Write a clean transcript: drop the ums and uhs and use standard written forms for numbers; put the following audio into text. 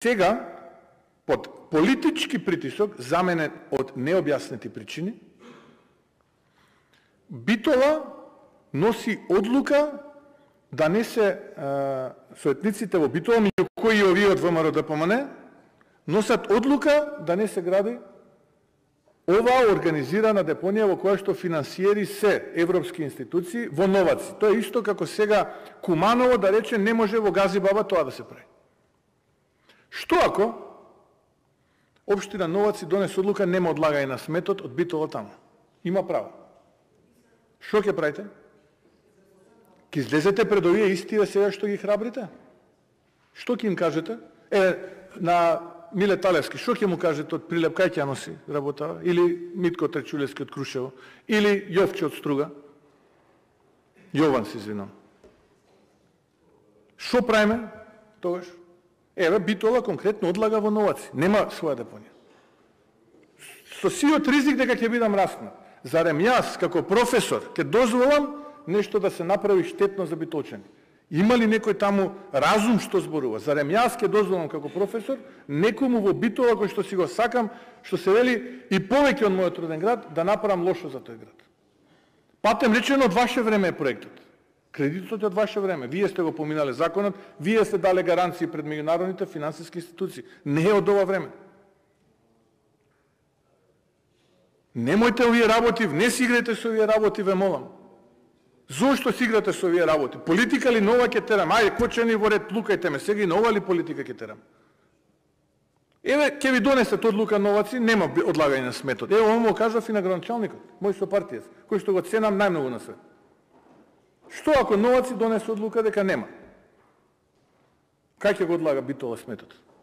Сега, под политички притисок, заменен од необјаснети причини, Битола носи одлука да не се советниците во Битола, меѓу кои и овие од ВМРО ДПМН, носат одлука да не се гради оваа организирана депонија во која што финансиери се европски институции во Новаци. Тоа е исто како сега Куманово да рече не може во Газибаба тоа да се прави. Што ако општина Новаци донесе одлука нема одлагање на сметот од Битола таму? Има право. Што ќе правите? Ќе излезете пред овие истите сега што ги храбрите? Што ќе им кажете? На Миле Талевски, што ќе му кажете од Прилеп, кај ќе носи работа? Или Митко Трчулевски од Крушево? Или Јовче од Струга? Јован се извинам. Што правиме тогаш? Еве, Битола конкретно одлага во Новаци. Нема своја депонија. Со сиот ризик дека ќе бидам распнат. Зарем јас, како професор, ќе дозволам нешто да се направи штетно за битолчани? Има ли некој таму разум што зборува? Зарем јас ќе дозволам како професор некому во Битола кој што си го сакам, што се вели и повеќе од мојот роден град, да направам лошо за тој град? Патем речено од ваше време е проектот. Кредитот е од ваше време. Вие сте го поминале законот, вие сте дале гаранции пред меѓународните финансиски институции. Не е од ова време. Немојте овие работи, не си играјте со овие работи, ве молам. Зошто си играте со овие работи? Политика ли нова ќе терам? Ајде, кочени во ред, лукајте ме. Сега и нова ли политика ќе терам? Еве, ќе ви донесат одлука Новаци, нема одлагање на сметот. Ево, ово кажав и на градоначалникот, мој сопартиец, кој што го ценам најмногу на свет. Што ако Новаци донесе одлука дека нема? Кај ќе го одлага Битола сметот?